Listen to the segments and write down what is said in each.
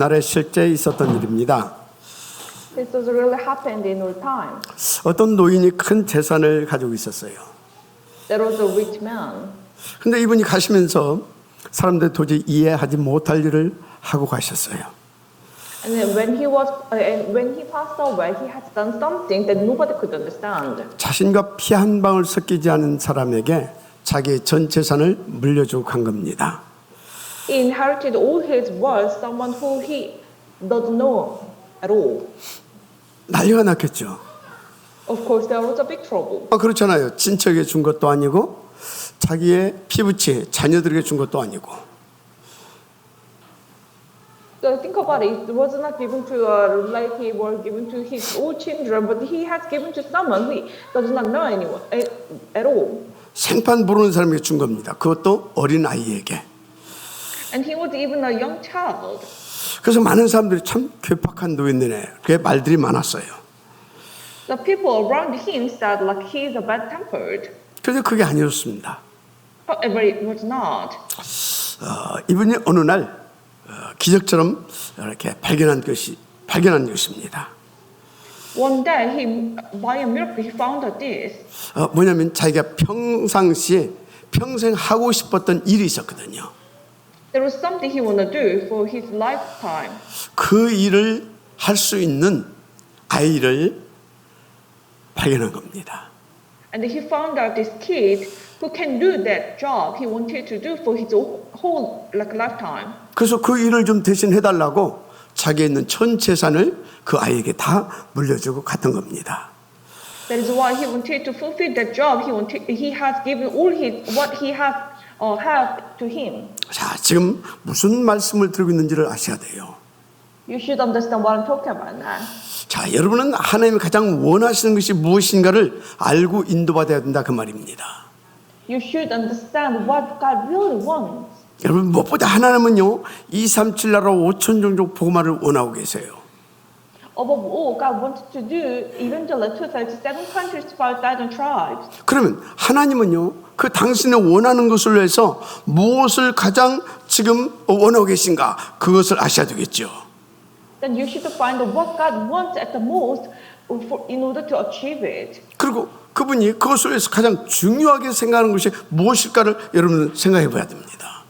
옛날에 실제 있었던 일입니다. This was really happened in our time. 어떤 노인이 큰 재산을 가지고 있었어요. There was a rich man. 근데 이분이 가시면서 사람들이 도저히 이해하지 못할 일을 하고 가셨어요. And then when he passed away, he had done something that nobody could understand. 자신과 피 한 방울 섞이지 않은 사람에게 자기의 전 재산을 물려주고 간 겁니다. He inherited all his wealth, someone who he doesn't know at all. 난리가 났겠죠. Of course, there was a big trouble. 그렇잖아요. 친척에게 준 것도 아니고 자기의 피부치 자녀들에게 준 것도 아니고. So think about it. It was not given to a relative or given to his own children, but he has given to someone who does not know anyone at all. 생판 모르는 사람에게 준 겁니다. 그것도 어린 아이에게. And he was even a young child. 그래서 많은 사람들이 참 괴팍한 노인네네. 그게 말들이 많았어요. The people around him said like he is a bad-tempered. 그런데 그게 아니었습니다. However, it was not. 이분이 어느 날 기적처럼 이렇게 발견한 것입니다. One day, by a miracle, he found out this. 뭐냐면 자기가 평상시에 평생 하고 싶었던 일이 있었거든요. There was something he wanted to do for his lifetime. 그 일을 할 수 있는 아이를 발견한 겁니다. And he found out this kid who can do that job he wanted to do for his whole lifetime. 그래서 그 일을 좀 대신 해달라고 자기에 있는 전 재산을 그 아이에게 다 물려주고 갔던 겁니다. That is why he wanted to fulfill that job. He has given all what he has to him. 자, 지금 무슨 말씀을 드리고 있는지를 아셔야 돼요. You should understand what I'm talking about now. 자, 여러분은 하나님이 가장 원하시는 것이 무엇인가를 알고 인도받아야 된다 그 말입니다. You should understand what God really wants. 여러분 무엇보다 하나님은요 237 나라 5천 종족 복음화를 원하고 계세요. Above all, God wanted to do evangelism to 37 countries, 5,000 tribes. 그러면 하나님은요 그 당신의 원하는 것을 위해서 무엇을 가장 지금 원하고 계신가 그것을 아셔야 되겠죠. Then you should find out what God wants at the most in order to achieve it. 그리고 그분이 그것을 위해서 가장 중요하게 생각하는 것이 무엇일까를 여러분은 생각해 봐야 됩니다.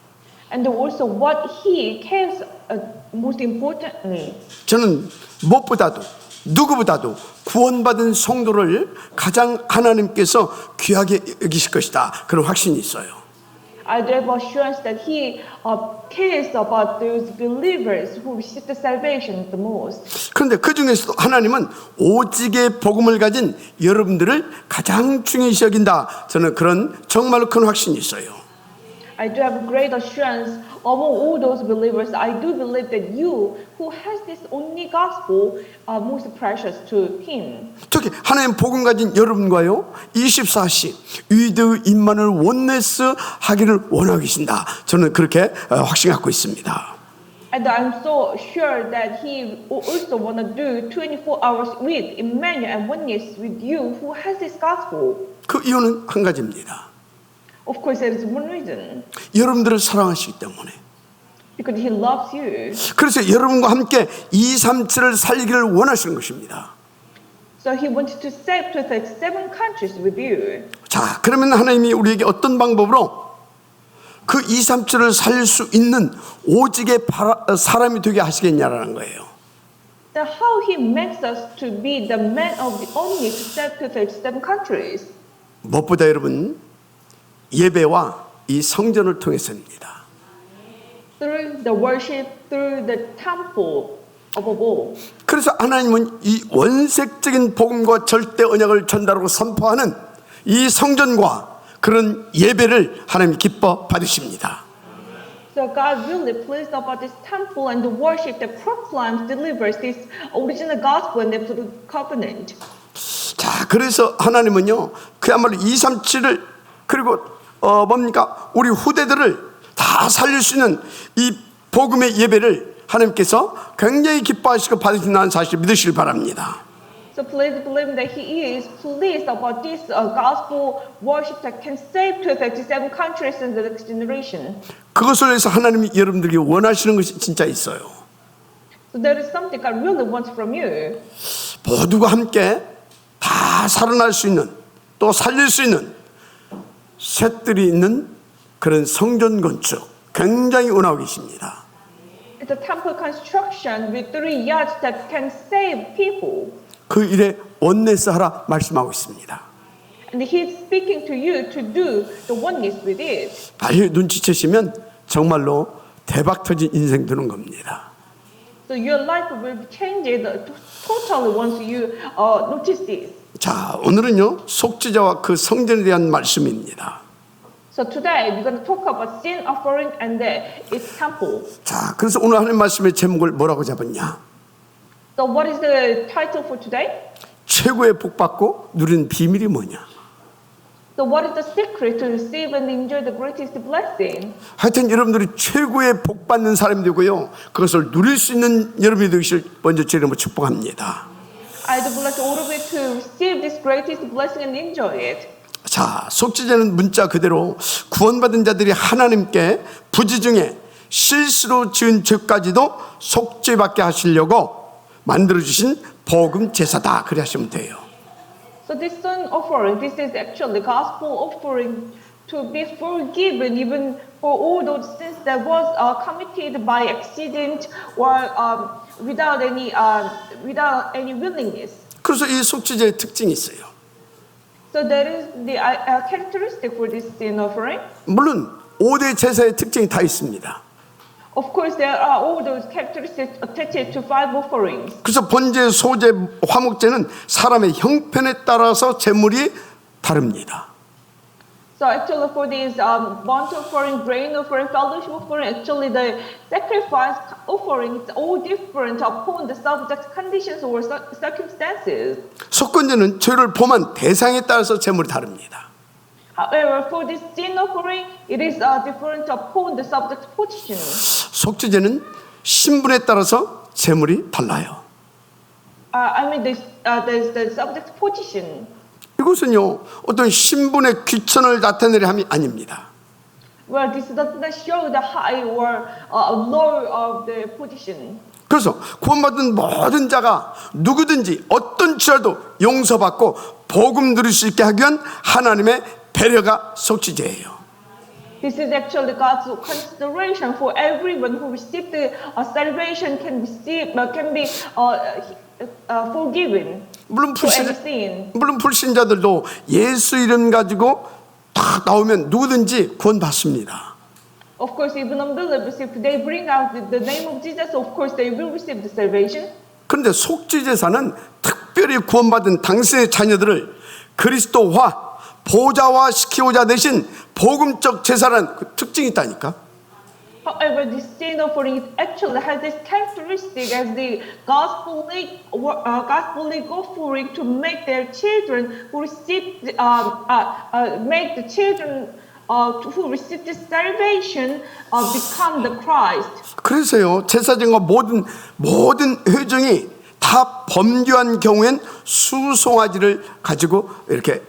And also what He cares most importantly. 저는 무엇보다도 누구보다도 구원받은 성도를 가장 하나님께서 귀하게 여기실 것이다. 그런 확신이 있어요. I do have assurance that He cares about those believers who receive the salvation the most. 그런데 그 중에서도 하나님은 오직의 복음을 가진 여러분들을 가장 중요시 여긴다. 저는 그런 정말로 큰 확신이 있어요. I do have great assurance among all those believers. I do believe that you, who has this only gospel, are most precious to Him. 특히 하나님 복음 가진 여러분과요 24시 위드 임만을 원네스 하기를 원하고 계신다. 저는 그렇게 확신 갖고 있습니다. And I'm so sure that He also want to do 24 hours with Emmanuel and oneness with you who has this gospel. 그 이유는 한 가지입니다. Of course, there is one reason. 여러분들을 사랑하시기 때문에. Because He loves you. 그래서 여러분과 함께 237을 살리기를 원하시는 것입니다. So He wanted to save 37 countries with you. 자, 그러면 하나님이 우리에게 어떤 방법으로 그 237을 살릴 수 있는 오직의 사람이 되게 하시겠냐라는 거예요. So how He makes us to be the man of the only to save 37 countries. 무엇보다 여러분 예배와 이 성전을 통해서입니다. Through the worship, through the temple above all. 그래서 하나님은 이 원색적인 복음과 절대 언약을 전달하고 선포하는 이 성전과 그런 예배를 하나님이 기뻐 받으십니다. So God really pleased about this temple and the worship that proclaims, delivers this original gospel and absolute covenant. 자, 그래서 하나님은요 그야말로 237을 그리고 뭡니까 우리 후대들을 다 살릴 수 있는 이 복음의 예배를 하나님께서 굉장히 기뻐하시고 받으신다는 사실 믿으시길 바랍니다. So please believe that He is pleased about this gospel worship that can save 37 countries in the next generation. 그것을 위해서 하나님이 여러분들에게 원하시는 것이 진짜 있어요. So there is something God really wants from you. 모두가 함께 다 살아날 수 있는 또 살릴 수 있는 셋들이 있는 그런 성전 건축 굉장히 원하고 계십니다. It's a temple construction with 3 yards that can save people. 그 일에 원네스 하라 말씀하고 있습니다. And He's speaking to you to do the oneness with it. 빨리 눈치채시면 정말로 대박 터진 인생 되는 겁니다. So your life will be changed totally once you notice this. 자, 오늘은요 속죄자와 그 성전에 대한 말씀입니다. So today we're going to talk about sin offering and its temple. 자, 그래서 오늘 하는 말씀의 제목을 뭐라고 잡았냐? So what is the title for today? 최고의 복 받고 누리는 비밀이 뭐냐? So what is the secret to receive and enjoy the greatest blessing? 하여튼 여러분들이 최고의 복 받는 사람이 되고요. 그것을 누릴 수 있는 여러분이 되시길 먼저 제 이름으로 축복합니다. I do bless all of you to receive this greatest blessing and enjoy it. 자, 속죄제는 문자 그대로 구원받은 자들이 하나님께 부지 중에 실수로 지은 죄까지도 속죄받게 하시려고 만들어주신 복음 제사다. 그래 하시면 돼요. So this sin offering, this is actually gospel offering to be forgiven even for all those sins that was committed by accident or without any willingness. 그래서 이 속죄제의 특징이 있어요. So there is the characteristic for this sin offering. 물론 5대 제사의 특징이 다 있습니다. Of course, there are all those characteristics attached to 5 offerings. 그래서 번제, 소제, 화목제는 사람의 형편에 따라서 제물이 다릅니다. So actually for this burnt offering, grain offering, fellowship offering, actually the sacrifice offering is all different upon the subject conditions or circumstances. 속건제는 죄를 범한 대상에 따라서 제물이 다릅니다. However, for this sin offering, it is different upon the subject position. 속죄제는 신분에 따라서 제물이 달라요. I mean the subject position. 이것은요 어떤 신분의 귀천을 나타내려 함이 아닙니다. Well, this does not show the high or low of the position. 그래서 구원받은 모든 자가 누구든지 어떤 죄라도 용서받고 복음 누릴 수 있게 하기 위한 하나님의 배려가 속죄제예요. This is actually God's consideration for everyone who received the salvation can be forgiven for any sin. 물론 불신자들도 예수 이름 가지고 딱 나오면 누구든지 구원받습니다. Of course, even unbelievers, if they bring out the name of Jesus, of course they will receive the salvation. 그런데 속죄제사는 특별히 구원받은 당신의 자녀들을 그리스도화, 보좌화 시키고자 대신 복음적 제사라는 그 특징이 있다니까. However, this sin offering actually has this characteristic as the gospel-like offering to make their children who receive make the children who receive this salvation become the Christ. 그래서요 제사장과 모든 회중이 다 범죄한 경우엔 수송아지를 가지고 이렇게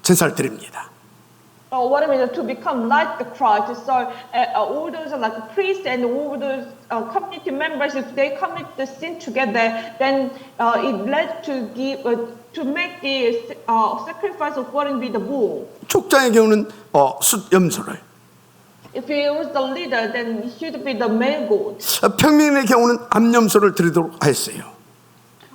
제사를 드립니다. What I mean is to become like the Christ. So all those are like the priests and all those community members, if they commit the sin together, then it led to make the sacrifice according with the bull. 족장의 경우는 숫염소를, If he was the leader, then he should be the male goat. 평민의 경우는 암염소를 드리도록 하였어요.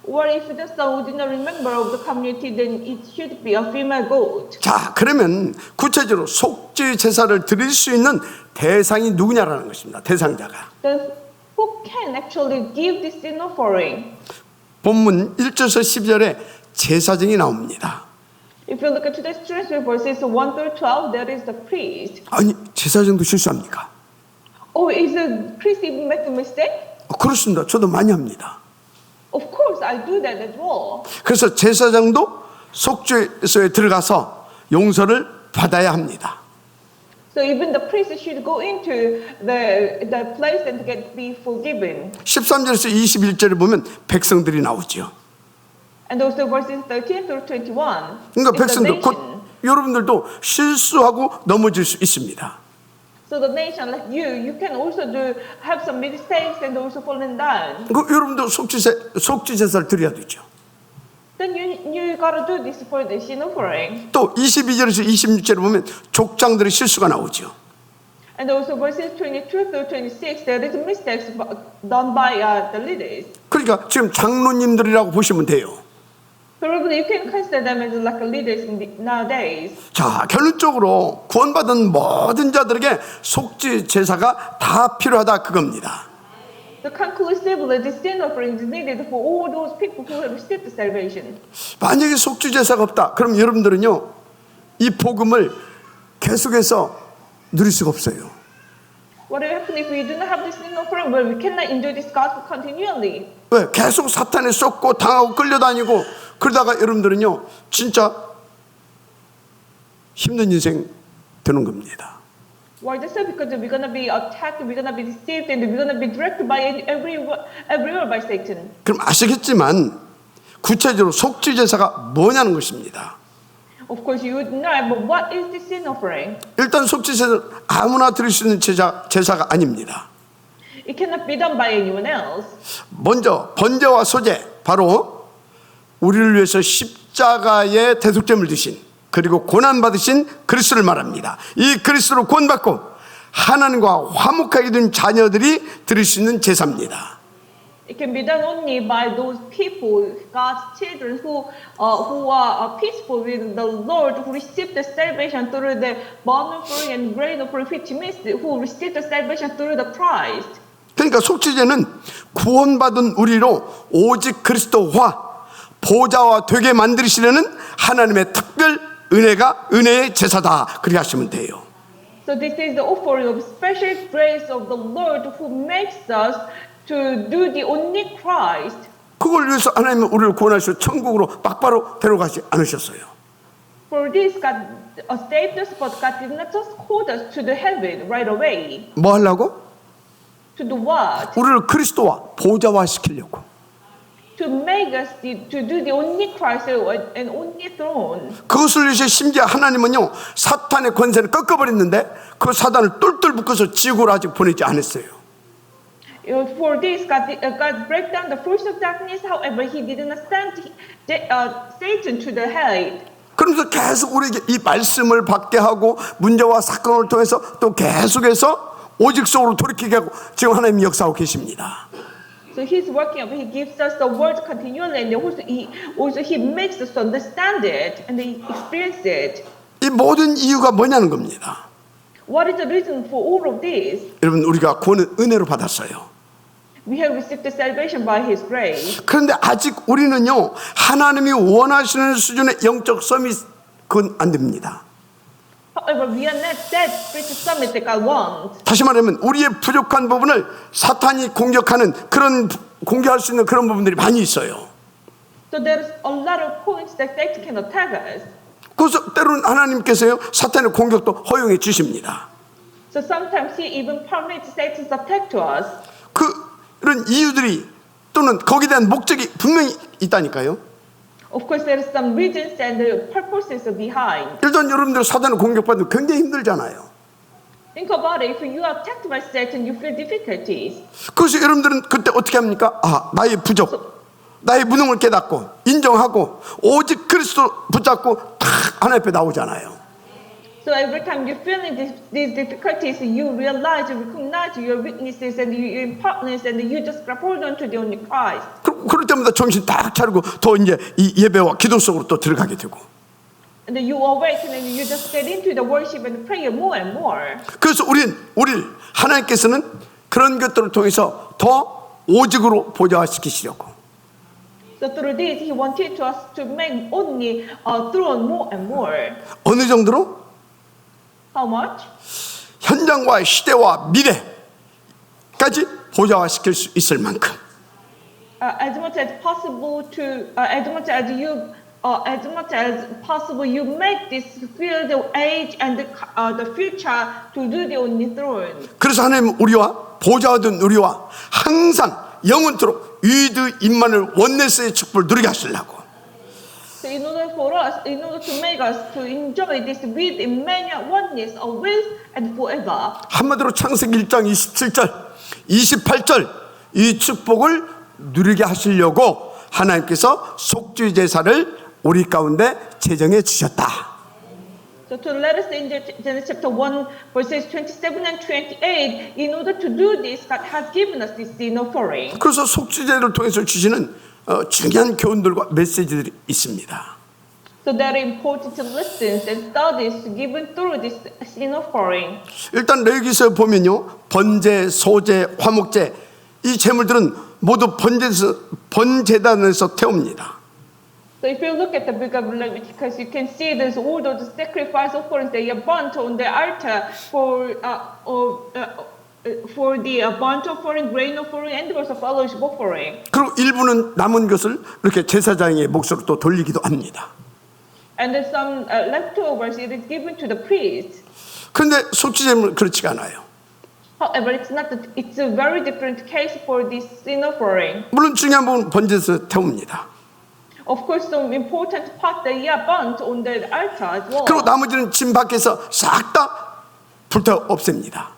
Or if just the ordinary member of the community, then it should be a female goat. 자, 그러면 구체적으로 속죄 제사를 드릴 수 있는 대상이 누구냐라는 것입니다. 대상자가. Then who can actually give this sin offering? 본문 1절에서 12절에 제사장이 나옵니다. If you look at today's transcript verses 1 through 12, there is the priest. 아니, 제사장도 실수합니까? Oh, is the priest even make a mistake? 그렇습니다. 저도 많이 합니다. Of course, I do that as well. 그래서 제사장도 속죄소에 들어가서 용서를 받아야 합니다. So even the priest should go into the place and be forgiven. 13절에서 21절에 보면 백성들이 나오죠. And also verses 13 through 21. 그러니까 is the 백성들 곧 nation. 여러분들도 실수하고 넘어질 수 있습니다. So the nation like you can also have some mistakes and also falling down. 그 여러분도 속죄제사를 드려야 되죠. Then you gotta do this for the sin offering. 또 22절에서 26절에 보면 족장들의 실수가 나오죠. And also verses 22 through 26, there is mistakes done by the leaders. 그러니까 지금 장로님들이라고 보시면 돼요. Probably you can consider them as like leaders nowadays. 자, 결론적으로 구원받은 모든 자들에게 속죄 제사가 다 필요하다 그겁니다. So conclusively, the sin offering is needed for all those people who have received the salvation. 만약에 속죄 제사가 없다, 그럼 여러분들은요 이 복음을 계속해서 누릴 수가 없어요. What will happen if we do not have this sin offering? Well, we cannot enjoy this gospel continually. 왜? 계속 사탄에 쏟고 당하고 끌려다니고 그러다가 여러분들은요 진짜 힘든 인생 되는 겁니다. Why is that? Because we're gonna be attacked, we're gonna be deceived, and we're gonna be directed by everywhere by Satan. 그럼 아시겠지만 구체적으로 속죄 제사가 뭐냐는 것입니다. Of course, you would know, but what is the sin offering? 일단 속죄 제사는 아무나 드릴 수 있는 제사가 아닙니다. It cannot be done by anyone else. 먼저 번제와 소제, 바로 우리를 위해서 십자가의 대속죄를 드신 그리고 고난받으신 그리스도를 말합니다. 이 그리스도로 구원받고 하나님과 화목하게 된 자녀들이 드릴 수 있는 제사입니다. It can be done only by those people, God's children, who are peaceful with the Lord, who receive the salvation through the burnt offering and grain offering, which means who receive the salvation through the Christ. 그러니까 속죄제는 구원받은 우리로 오직 그리스도와 보좌와 되게 만드시려는 하나님의 특별 은혜의 제사다 그렇게 하시면 돼요. So this is the offering of special grace of the Lord who makes us to do the only Christ. 그걸 위해서 하나님은 우리를 구원하시고 천국으로 막바로 데려가지 않으셨어요. For this, God saved us, but God did not just call us to the heaven right away. 뭐 하려고? To do what? 우리를 그리스도와 보좌화 시키려고. To make us to do the only Christ and only throne. 그것을 위해서 심지어 하나님은요 사탄의 권세를 꺾어버렸는데 그 사단을 똘똘 묶어서 지구로 아직 보내지 않았어요. For this, God break down the force of darkness. However, He did not send Satan to the hell. 그러면서 계속 우리에게 이 말씀을 받게 하고 문제와 사건을 통해서 또 계속해서 오직 속으로 돌이키게 하고 지금 하나님이 역사하고 계십니다. So He's working. He gives us the word continually, and also He makes us understand it and experience it. 이 모든 이유가 뭐냐는 겁니다. What is the reason for all of this? 여러분 우리가 구원은 은혜로 받았어요. We have received the salvation by His grace. 그런데 아직 우리는요 하나님이 원하시는 수준의 영적 서밋 그건 안 됩니다. However, we are not that spiritual summit that God wants. 다시 말하면 우리의 부족한 부분을 사탄이 공격하는 그런 공격할 수 있는 그런 부분들이 많이 있어요. So there's a lot of points that Satan can attack us. 그래서 때로는 하나님께서요 사탄의 공격도 허용해 주십니다. So sometimes He even permits Satan's attack to us. 그런 이유들이 또는 거기에 대한 목적이 분명히 있다니까요. Of course, there are some reasons and the purposes behind. 일단 여러분들 사단의 공격받으면 굉장히 힘들잖아요. Think about it. If you are attacked by Satan, you feel difficulties. 그래서 여러분들은 그때 어떻게 합니까? 나의 부족, 나의 무능을 깨닫고 인정하고 오직 그리스도 붙잡고 탁 하나님 앞에 나오잖아요. So every time you feel these difficulties, you realize, you recognize your weaknesses and your impertinence, and you just grab hold on to the only Christ. 그럴 때마다 정신 딱 차리고 더 이제 이 예배와 기도 속으로 또 들어가게 되고. And then you awaken and you just get into the worship and prayer more and more. 그래서 우리를 하나님께서는 그런 것들을 통해서 더 오직으로 보좌시키시려고. So through this, He wanted us to make only throne more and more. 어느 정도로? How much? 현장과 시대와 미래까지 보좌화시킬 수 있을 만큼. As much as possible you make this field the age and the future to do the only throne. 그래서 하나님은 우리와 보좌하던 우리와 항상 영원토록 유이드 임마누엘 원네스의 축복을 누리게 하시려고. So in order for us, in order to make us to enjoy this with Emmanuel oneness of will and forever. 한마디로 창세기 1장 27절, 28절 이 축복을 누리게 하시려고 하나님께서 속죄 제사를 우리 가운데 제정해 주셨다. So to let us in Genesis chapter 1 verses 27 and 28, in order to do this, God has given us this sin offering. 그래서 속죄제를 통해서 주시는 중요한 교훈들과 메시지들이 있습니다. So there are important lessons and studies given through this sin offering. 일단 레위기서에 보면요, 번제, 소제, 화목제 이 제물들은 모두 번제단에서 태웁니다. So if you look at the book of Leviticus, you can see there's all those sacrifice offerings that are burnt on the altar for the burnt offering, grain offering, and also fellowship offering. 그리고 일부는 남은 것을 이렇게 제사장의 몫으로 또 돌리기도 합니다. And there's some leftovers, it is given to the priest. 그런데 속죄제물은 그렇지가 않아요. However, it's a very different case for this sin offering. 물론 중요한 부분은 번제에서 태웁니다. Of course, some important parts that are burnt on the altar as well. 그리고 나머지는 진 밖에서 싹 다 불태워 없앱니다.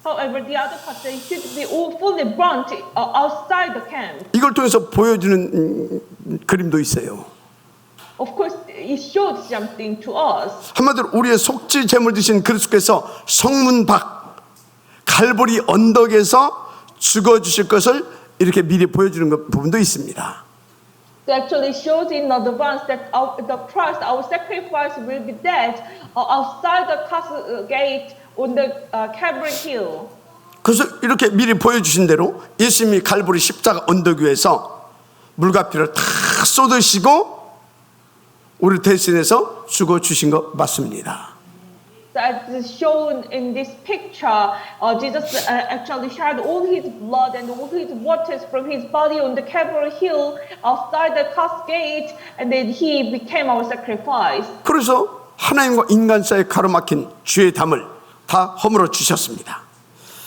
However, the other parts they should be all fully burnt outside the camp. 이걸 통해서 보여주는 그림도 있어요. Of course, it showed something to us. 한마디로 우리의 속죄 제물 드신 그리스도께서 성문 밖 갈보리 언덕에서 죽어주실 것을 이렇게 미리 보여주는 부분도 있습니다. It actually shows in advance that the Christ, our sacrifice, will be dead outside the castle gate on the Calvary Hill. 그래서 이렇게 미리 보여주신 대로 예수님이 갈보리 십자가 언덕 위에서 물과 피를 다 쏟으시고 우리 대신해서 죽어주신 거 맞습니다. As is shown in this picture, Jesus actually shed all his blood and all his waters from his body on the Calvary Hill outside the castle gate, and then he became our sacrifice. 그래서 하나님과 인간 사이에 가로막힌 죄의 담을 다 허물어 주셨습니다.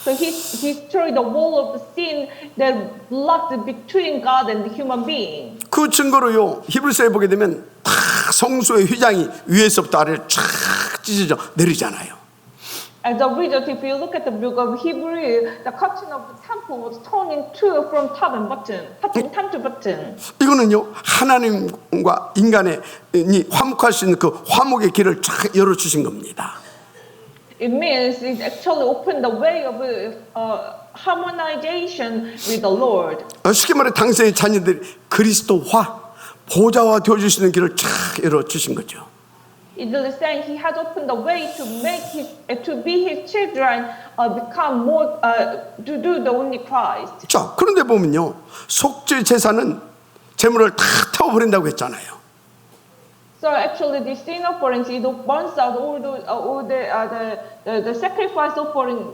So he destroyed the wall of the sin that blocked between God and the human being. 그 증거로요, 히브리서에 보게 되면 다 성소의 휘장이 위에서부터 아래로 쫙 찢어져 내리잖아요. As a result, if you look at the book of Hebrew, the curtain of the temple was torn in two from top and bottom, top to bottom. 이거는요, 하나님과 인간이 화목할 수 있는 그 화목의 길을 쫙 열어주신 겁니다. It means it actually opened the way of harmonization with the Lord. 쉽게 말해 당신의 자녀들이 그리스도화, 보좌화 되어주시는 길을 쫙 열어주신 거죠. It is saying he has opened the way to make to be his children become more to do the only Christ. 자, 그런데 보면요, 속죄 제사는 제물을 다 태워버린다고 했잖아요. So actually, the sin offerings it burns out all the sacrifice offering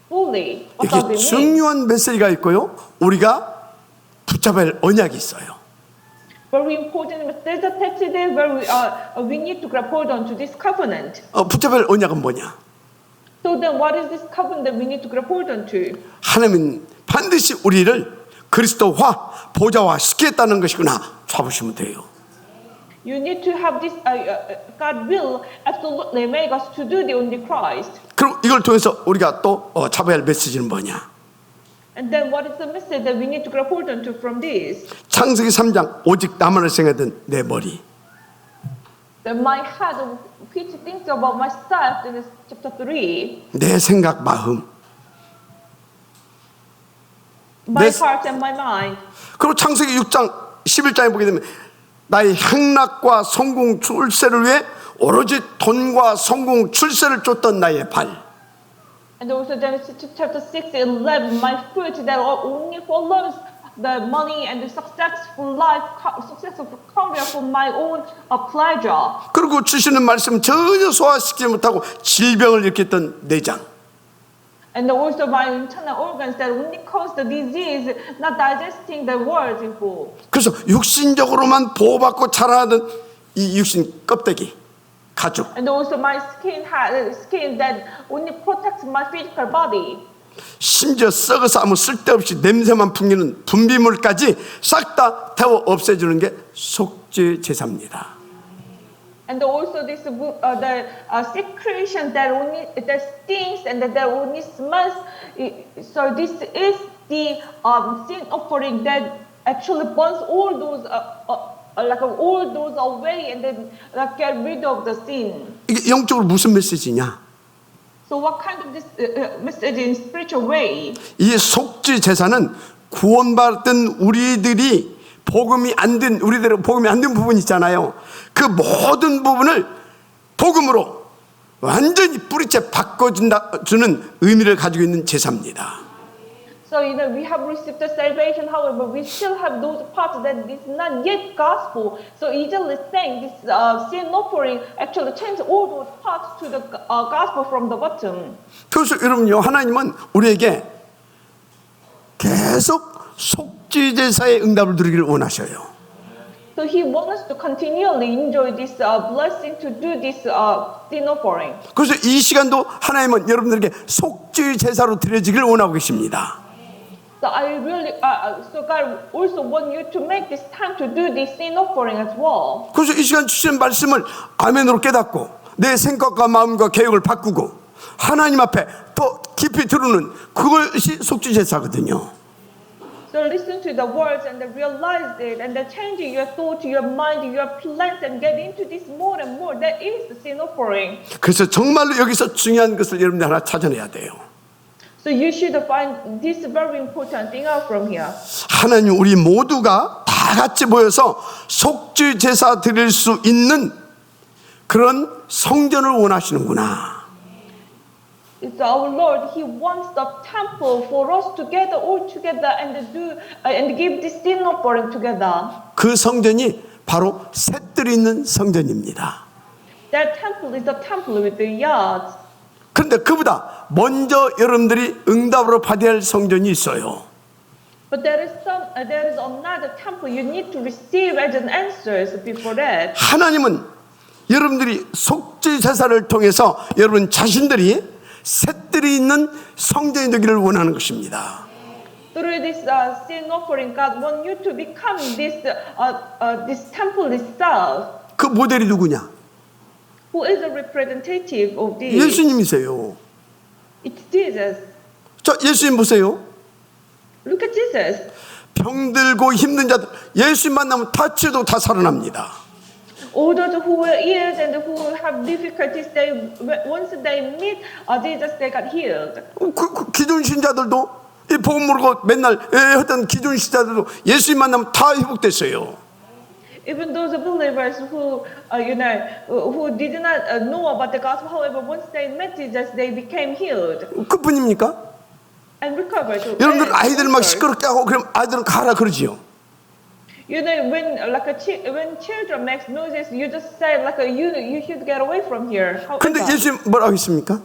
fully. 이게 중요한 메시지가 있고요, 우리가 붙잡아야 할 언약이 있어요. Very important. There's a text there where we need to grab hold on to this covenant. 붙잡아야 할 언약은 뭐냐? So then, what is this covenant that we need to grab hold on to? 하나님은 반드시 우리를 그리스도화, 보좌화 시키겠다는 것이구나 잡으시면 돼요. You need to have this. God will absolutely make us to do the only Christ. 그럼 이걸 통해서 우리가 또 잡아야 할 메시지는 뭐냐? And then, what is the message that we need to grab hold on to from this? 창세기 3장 오직 나만을 생각하던 내 머리. That my heart, which thinks about myself, in chapter 3. 내 생각 마음. My heart and my mind. 그리고 창세기 6장 11장에 보게 되면 나의 행락과 성공 출세를 위해 오로지 돈과 성공 출세를 쫓던 나의 발. And also Genesis chapter 6 and 11, my foot that only follows the money and the successful life, successful career for my own pleasure. 그리고 주시는 말씀 전혀 소화시키지 못하고 질병을 일으켰던 내장. And also my internal organs that only cause the disease, not digesting the words in full. 그래서 육신적으로만 보호받고 자라나던 이 육신 껍데기, 가죽. And also my skin that only protects my physical body. 심지어 썩어서 아무 쓸데없이 냄새만 풍기는 분비물까지 싹 다 태워 없애주는 게 속죄 제사입니다. And also this the secretion that only that stinks and that only smells. So this is the sin offering that actually burns all those all those away and then get rid of the sin. 이게 영적으로 무슨 메시지냐? So what kind of this message in spiritual way? 이 속죄 제사는 구원받은 우리들이 복음이 안 된 우리들은 복음이 안 된 부분 있잖아요. 그 모든 부분을 복음으로 완전히 뿌리째 바꿔주는 의미를 가지고 있는 제사입니다. So we have received the salvation, however, we still have those parts that is not yet gospel. So easily saying this sin offering actually changes all those parts to the gospel from the bottom. 그래서 여러분요, 하나님은 우리에게 계속 속죄 제사의 응답을 누리기를 원하셔요. So He wants us to continually enjoy this blessing to do this sin offering. 그래서 이 시간도 하나님은 여러분들에게 속죄 제사로 드려지기를 원하고 계십니다. So I really, so God also want you to make this time to do this sin offering as well. 그래서 이 시간 주시는 말씀을 아멘으로 깨닫고 내 생각과 마음과 계획을 바꾸고 하나님 앞에 더 깊이 들으는 그것이 속죄 제사거든요. So listen to the words and realize it and changing your thought, your mind, your plans and get into this more and more. That is the sin offering. 그래서 정말로 여기서 중요한 것을 여러분들 하나 찾아내야 돼요. So you should find this very important thing out from here. 하나님 우리 모두가 다 같이 모여서 속죄 제사 드릴 수 있는 그런 성전을 원하시는구나. It's our Lord. He wants the temple for us together, all together, and do and give this sin offering together. 그 성전이 바로 셋들이 있는 성전입니다. That temple is the temple with the yards. 그런데 그보다 먼저 여러분들이 응답으로 받아야 할 성전이 있어요. But there is another temple you need to receive as an answers before that. 하나님은 여러분들이 속죄 제사를 통해서 여러분 자신들이 셋들이 있는 성전이 되기를 원하는 것입니다. Through this sin offering, God wants you to become this temple itself. 그 모델이 누구냐? Who is a representative of this? 예수님이세요. It's Jesus. 자, 예수님 보세요. Look at Jesus. 병들고 힘든 자들 예수님 만나면 다치도 다 살아납니다. All those who are ill and who have difficulties, once they meet Jesus, they got healed. 그 기존 신자들도 이 복음 모르고 맨날 했던 기존 신자들도 예수님 만나면 다 회복됐어요. Even those believers who who did not know about the gospel, however, once they met Jesus, they became healed 그뿐입니까? and recovered. 여러분들 아이들 막 시끄럽게 하고 그럼 아이들은 가라 그러지요. You know, when children make noises, you just say you should get away from here. 근데 However, 예수님 뭐라고 했습니까?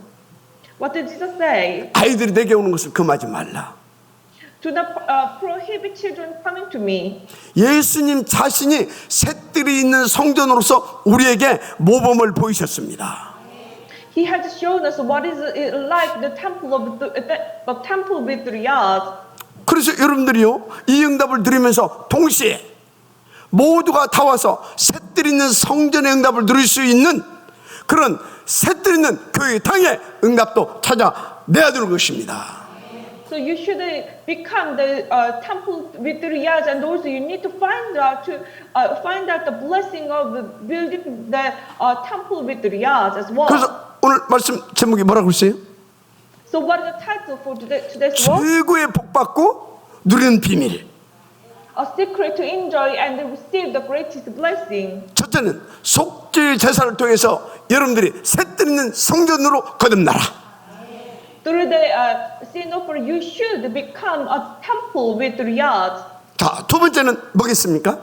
what did Jesus say? 아이들이 내게 오는 것을 금하지 말라. Do not prohibit children coming to me. 예수님 자신이 셋들이 있는 성전으로서 우리에게 모범을 보이셨습니다. He has shown us what is it like the temple with the yards. 그래서 여러분들이요 이 응답을 드리면서 동시에 모두가 다 와서 셋들 있는 성전의 응답을 누릴 수 있는 그런 셋들 있는 교회 당의 응답도 찾아내야 되는 것입니다. So you should become the temple with the yards, and also you need to find out the blessing of building the temple with the yards as well. 그래서 오늘 말씀 제목이 뭐라고 했어요? So what is the title for today's work? 최고의 복받고 누리는 비밀. A secret to enjoy and receive the greatest blessing. 첫째는 속죄 제사를 통해서 여러분들이 셋들 있는 성전으로 거듭나라. Through the sin offering, you should become a temple with the yards. 자, 두 번째는 뭐겠습니까?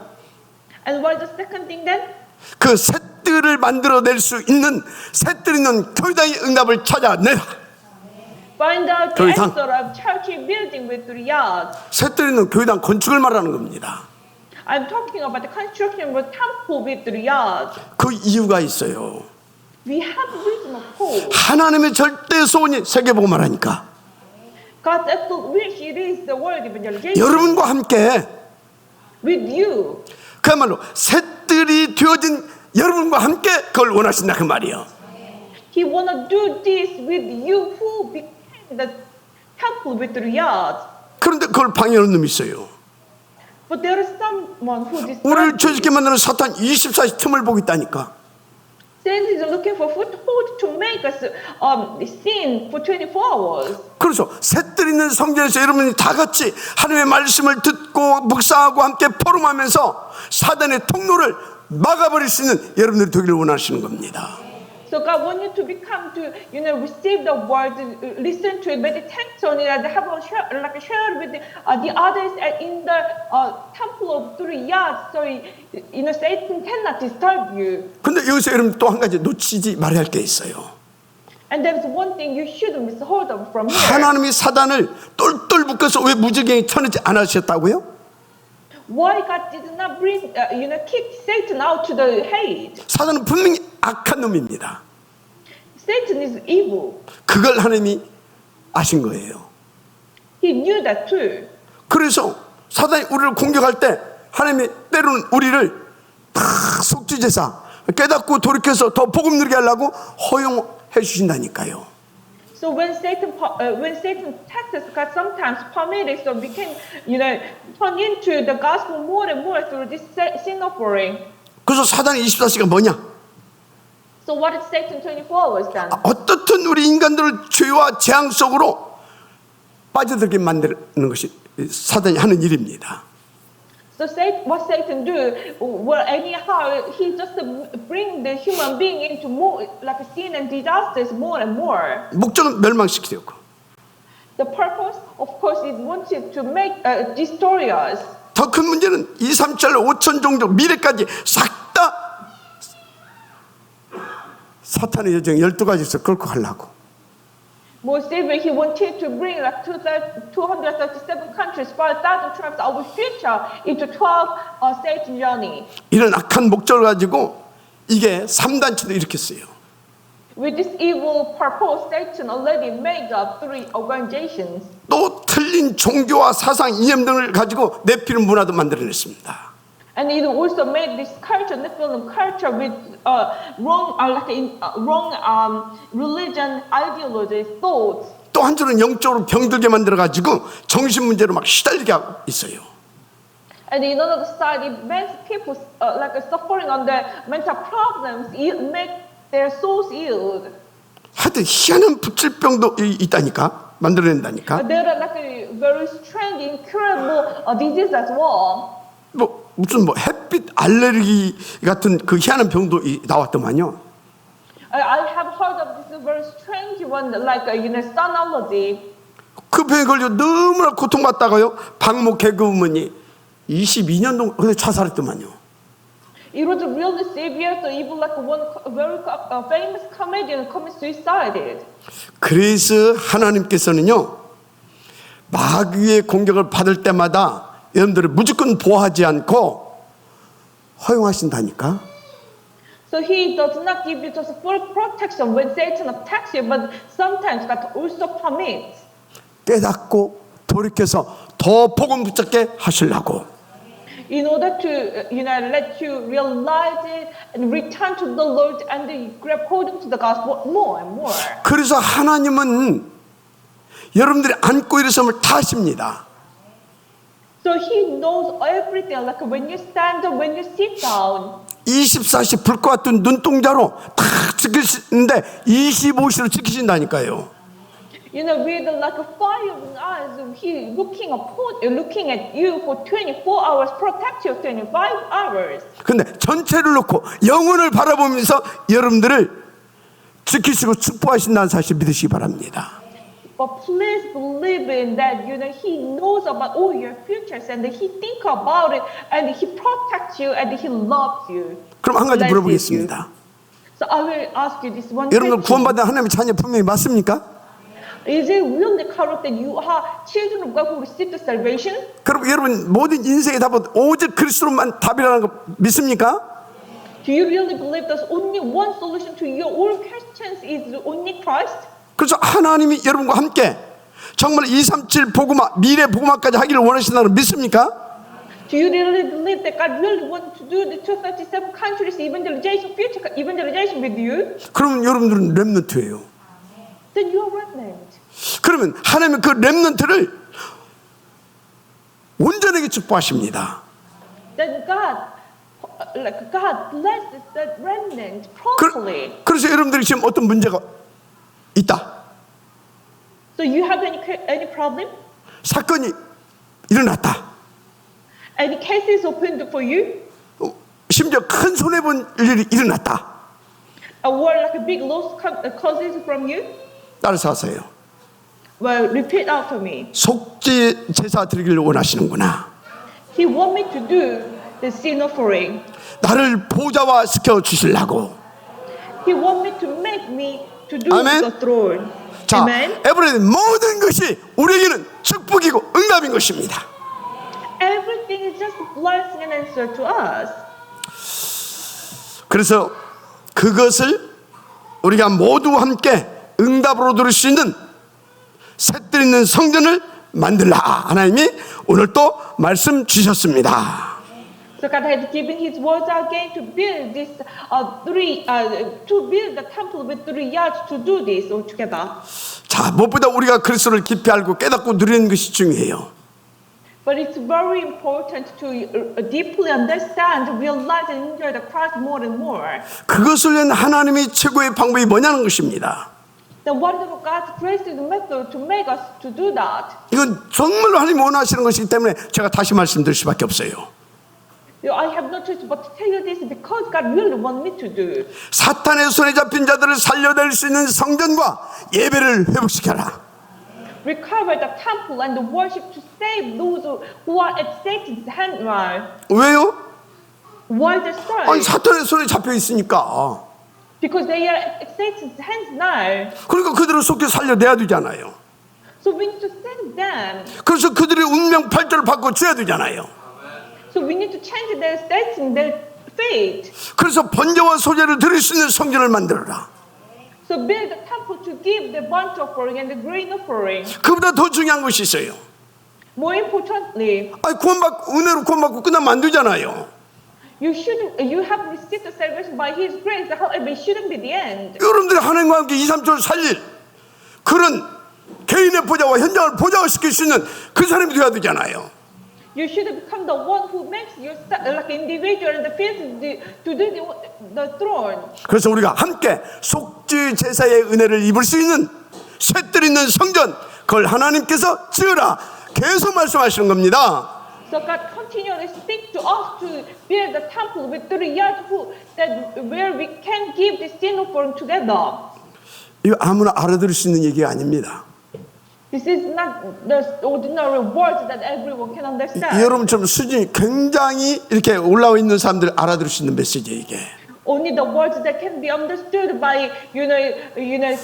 And what is the second thing then? 그 셋들을 만들어낼 수 있는 셋들 있는 교회당의 응답을 찾아내라. Find out the 교회당. answer of church building with the yards. 셋들 있는 교회당 건축을 말하는 겁니다. I'm talking about the construction of a temple with the yards. 그 이유가 있어요. We have reason of hope. 하나님의 절대 소원이 세계복음을 하니까 God's absolute wish it is the world evangelization 여러분과 함께 with you. 그야말로 셋들이 되어진 여러분과 함께 그걸 원하신다 그 말이에요. He wanna do this with you who became the temple with Riyadh. 그런데 그걸 방해하는 놈이 있어요. But there is someone who 우리를 disturbs 죄짓게 만드는 사탄 24시 틈을 보고 있다니까. Satan is looking for foothold to make us sin for 24 hours. 그래서 셋들 있는 성전에서 여러분이 다 같이 하나님의 말씀을 듣고 묵상하고 함께 포럼하면서 사단의 통로를 막아버릴 수 있는 여러분들이 되기를 원하시는 겁니다. So God wants you to become to receive the word, listen to it, meditate on it, and have a share with the others in the temple of Riyadh. So Satan cannot disturb you. 근데 여기서 여러분 또 한 가지 놓치지 말아야 할 게 있어요. And there's one thing you shouldn't miss hold of from here. 하나님이 사단을 똘똘 묶어서 왜 무지개에 쳐내지 않으셨다고요? Why God did not bring, kick Satan out to the hate? 사단은 분명히 악한 놈입니다. Satan is evil. 그걸 하나님이 아신 거예요. He knew that too. 그래서 사단이 우리를 공격할 때 하나님이 때로는 우리를 다 속죄제사 깨닫고 돌이켜서 더 복음 누리게 하려고 허용해 주신다니까요. So when Satan attacks us, God sometimes permits it so we can, turn into the gospel more and more through this sin offering. 그래서 사단의 24시가 뭐냐? So what is Satan 24 hours then? 어떻든 우리 인간들을 죄와 재앙 속으로 빠져들게 만드는 것이 사단이 하는 일입니다. So what Satan do? Well, anyhow, he just bring the human being into more like a sin and disasters more and more. 목적은 멸망시키려고. The purpose, of course, is wanted to make destroy us. 더 큰 문제는 2, 3절, 5천 종족 미래까지 싹 다 사탄의 여정 12가지에서 끌고 가려고. More severe, he wanted to bring like 237 countries, 5,000 tribes of our future into 12-stage journey. 이런 악한 목적을 가지고 이게 3단체도 일으켰어요. With this evil purpose, Satan already made up 3 organizations. 또 틀린 종교와 사상 이념 등을 가지고 내피는 문화도 만들어냈습니다. And it also made this culture, Nephilim culture, with wrong religion, ideologies, thoughts. 또 한쪽은 영적으로 병들게 만들어가지고 정신 문제로 막 시달리게 하고 있어요. And in another side, it makes people suffering on their mental problems, it makes their souls ill. 하여튼 희한한 부질병도 있다니까 만들어낸다니까. There are like a very strange, incurable disease as well. 뭐 무슨 뭐 햇빛 알레르기 같은 그 희한한 병도 나왔더만요. I have heard of this very strange one, like sun allergy. 그 병에 걸려 너무나 고통받다가요. 박모 개그우먼이 22년 동안 자살했더만요. It was really severe, so even like one very famous comedian commits suicide. 그래서 하나님께서는요 마귀의 공격을 받을 때마다 여러분들을 무조건 보호하지 않고 허용하신다니까. So he does not give you just full protection when Satan attacks you, but sometimes God also permits. 깨닫고 돌이켜서 더 복음 붙잡게 하시려고. In order to, let you realize it and return to the Lord and grab hold to the gospel more and more. 그래서 하나님은 여러분들이 앉고 일어섬을 다 하십니다. So he knows everything, like when you stand up, when you sit down. 24시 불과 같은 눈동자로 다 지키시는데 25시로 지키신다니까요. With like a fire eyes, he looking at you for 24 hours, protect you 25 hours. 근데 전체를 놓고 영혼을 바라보면서 여러분들을 지키시고 축복하신다는 사실 믿으시기 바랍니다. But please believe in that, he knows about all your futures and he think about it and he protects you and he loves you. 그럼 한 가지 물어보겠습니다. So I will ask you this one 여러분 question. 구원받은 하나님의 자녀 분명히 맞습니까? Is it really correct that you are children of God who received the salvation? 그럼 여러분 모든 인생의 답은 오직 그리스도로만 답이라는 거 믿습니까? Do you really believe there's only one solution to your all questions is only Christ? 그래서 하나님이 여러분과 함께 정말 237 복음화, 미래 복음화까지 하기를 원하신다고 믿습니까? Do you really believe that God really wants to do the 237 countries evangelization, future evangelization with you? 그러면 여러분들은 렘넌트예요. Then you are remnant. 그러면 하나님은 그 렘넌트를 온전하게 축복하십니다. Then God blesses that remnant properly. 그래서 여러분들이 지금 어떤 문제가 있다. So you have any problem? 사건이 일어났다. Any cases opened for you? 심지어 큰 손해본 일이 일어났다. Or like a big loss causes from you? 따라서 하세요. Well, repeat after me. 속죄 제사 드리기를 원하시는구나. He want me to do the sin offering. 나를 보좌화 시켜 주시려고. He want me to make me to do 아멘. the throne. 자, Amen. 에브리데이 모든 것이 우리에게는 축복이고 응답인 것입니다. Everything is just a blessing and answer to us. 그래서 그것을 우리가 모두 함께 응답으로 들을 수 있는 셋들 있는 성전을 만들라. 하나님이 오늘 또 말씀 주셨습니다. So God has given His words again to build this to build the temple with 3 yards to do this all together. 자, 무엇보다 우리가 그리스도를 깊이 알고 깨닫고 누리는 것이 중요해요. But it's very important to deeply understand, realize, and enjoy the Christ more and more. 그것을 위한 하나님의 최고의 방법이 뭐냐는 것입니다. Then what is God's greatest method to make us to do that? 이건 정말로 하나님이 원하시는 것이기 때문에 제가 다시 말씀드릴 수밖에 없어요. I have no choice but to tell you this because God really wants me to do. 사탄의 손에 잡힌 자들을 살려낼 수 있는 성전과 예배를 회복시켜라. Recover the temple and the worship to save those who are at Satan's hand now. 왜요? Why the so? 아니 사탄의 손에 잡혀 있으니까. Because they are at Satan's hands now. 그러니까 그들을 속히 살려내야 되잖아요. So we need to save them. 그래서 그들의 운명 팔자를 바꿔줘야 되잖아요. So we need to change their states and their fate. 그래서 번제와 소제를 드릴 수 있는 성전을 만들어라. So build a temple to give the burnt offering and the grain offering. 그보다 더 중요한 것이 있어요. More importantly, 아니 구원받고 은혜로 구원받고 끝나면 안 되잖아요. you have received the salvation by His grace. However, it shouldn't be the end. 여러분들이 하나님과 함께 2, 3초를 살릴 그런 개인의 보좌와 현장을 보좌화시킬 수 있는 그 사람이 되어야 되잖아요. You should become the one who makes yourself like individual and the fields to do the throne. 그래서 우리가 함께 속죄 제사의 은혜를 입을 수 있는 셋들 있는 성전, 그걸 하나님께서 지으라 계속 말씀하시는 겁니다. So God continually speaks to us to build the temple with 3 yards where we can give the sin offering together. 이거 아무나 알아들을 수 있는 얘기가 아닙니다. This is not the ordinary words that everyone can understand. 여러분처럼 수준이 굉장히 이렇게 올라와 있는 사람들 알아들을 수 있는 메시지예요 이게. Only the words that can be understood by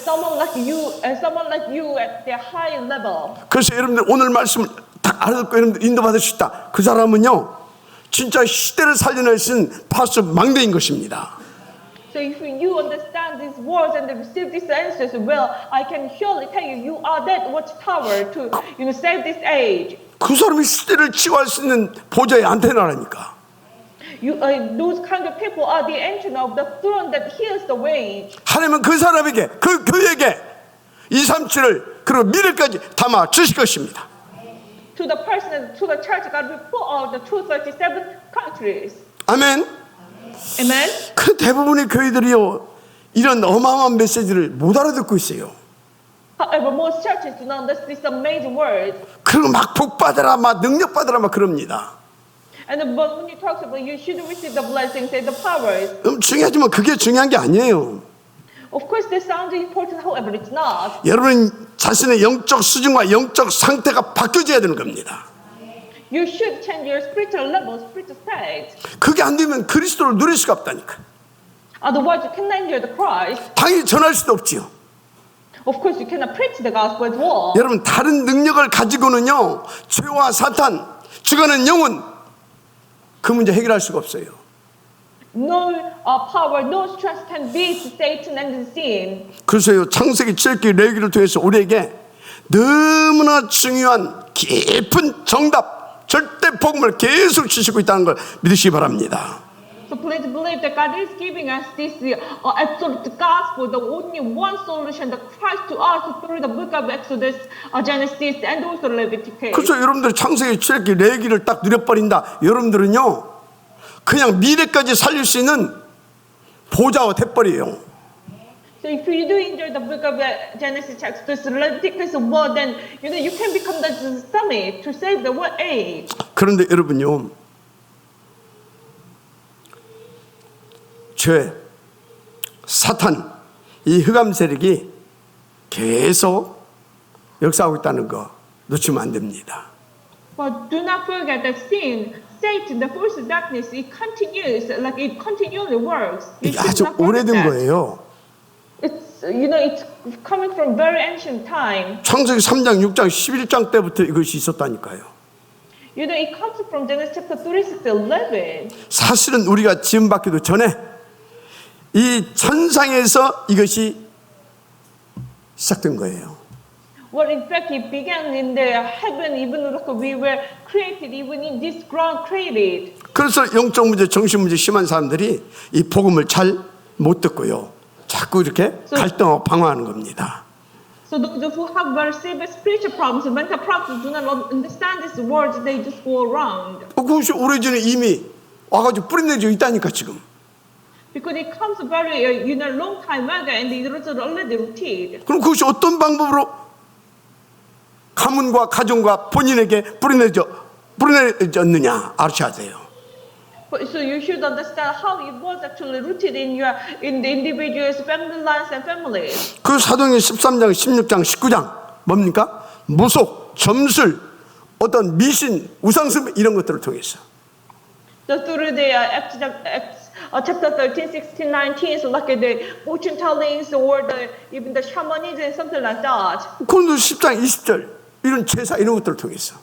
someone like you at the high level. 그래서 여러분들 오늘 말씀을 다 알아듣고 여러분들 인도받을 수 있다. 그 사람은요 진짜 시대를 살려낼 수 있는 파수 망대인 것입니다. So if you understand these words and receive these answers, well, I can surely tell you, you are that watchtower to save this age. 그 사람이 시대를 치유할 수 있는 보좌의 안테나라니까. Those kind of people are the antenna of the throne that heals the way. 하나님은 그 사람에게 그 교회에게 237을 그리고 미래까지 담아 주실 것입니다. To the person and to the church, God will pour out the 237 countries. 아멘. Amen. 그 대부분의 교회들이요 이런 어마어마한 메시지를 못 알아듣고 있어요. However, most churches do not understand this amazing word. 그리고 막 복받아라 막 능력 받아라 막 그럽니다. And but when you talk about you should receive the blessings and the powers. 중요하지만 그게 중요한 게 아니에요. Of course, this sounds important. However, it's not. 여러분 자신의 영적 수준과 영적 상태가 바뀌어져야 되는 겁니다. You should change your spiritual level, spiritual state. 그게 안 되면 그리스도를 누릴 수가 없다니까. Otherwise, you cannot enjoy the Christ. 당연히 전할 수도 없지요. Of course, you cannot preach the gospel as well. 여러분 다른 능력을 가지고는요 죄와 사탄, 죽어가는 영혼 그 문제 해결할 수가 없어요. No power, no strength can beat Satan and the sin. 그래서요 창세기 7기 레위기를 통해서 우리에게 너무나 중요한 깊은 정답, 절대 복음을 계속 주시고 있다는 걸 믿으시기 바랍니다. So please believe that God is giving us this absolute gospel, the only one solution, the Christ to us through the book of Exodus, Genesis, and also Leviticus. 그래서 여러분들이 창세기 7기 레기를 딱 누려버린다. 여러분들은요, 그냥 미래까지 살릴 수 있는 보좌가 돼버려요. So if you do enjoy the book of Genesis, Exodus, Leviticus, well, then you can become the summit to save the world age. 그런데 여러분요, 죄, 사탄, 이 흑암 세력이 계속 역사하고 있다는 거 놓치면 안 됩니다. But do not forget that sin, Satan, the force of darkness, it continues, like it continually works. You 이게 should 아주 not forget 오래된 that. 거예요. It's it's coming from very ancient time. 창세기 3장, 6장, 11장 때부터 이것이 있었다니까요. It comes from Genesis chapter 36 to 11. 사실은 우리가 지음받기도 전에 이 천상에서 이것이 시작된 거예요. Well, in fact, it began in the heaven, even like we were created, even in this ground created. 그래서 영적 문제, 정신 문제 심한 사람들이 이 복음을 잘 못 듣고요. 자꾸 이렇게 갈등하고 방황하는 겁니다. So those who have very severe spiritual problems, mental problems, do not understand these words, they just go around. 그것이 오래전에 이미 와가지고 뿌리내져 있다니까 지금. Because it comes very, long time ago, and it was already rooted. 그럼 그것이 어떤 방법으로 가문과 가정과 본인에게 뿌리내졌느냐 아셔야 돼요. So you should understand how it was actually rooted in the individual's family lines and families. 그 사도행전 13장, 16장, 19장 뭡니까? 무속, 점술, 어떤 미신, 우상숭배 이런 것들을 통해서. So through the Acts chapter 13, 16, 19, so like the fortune tellings or even the shamanism and something like that. 고린도 10장 20절 이런 제사 이런 것들을 통해서.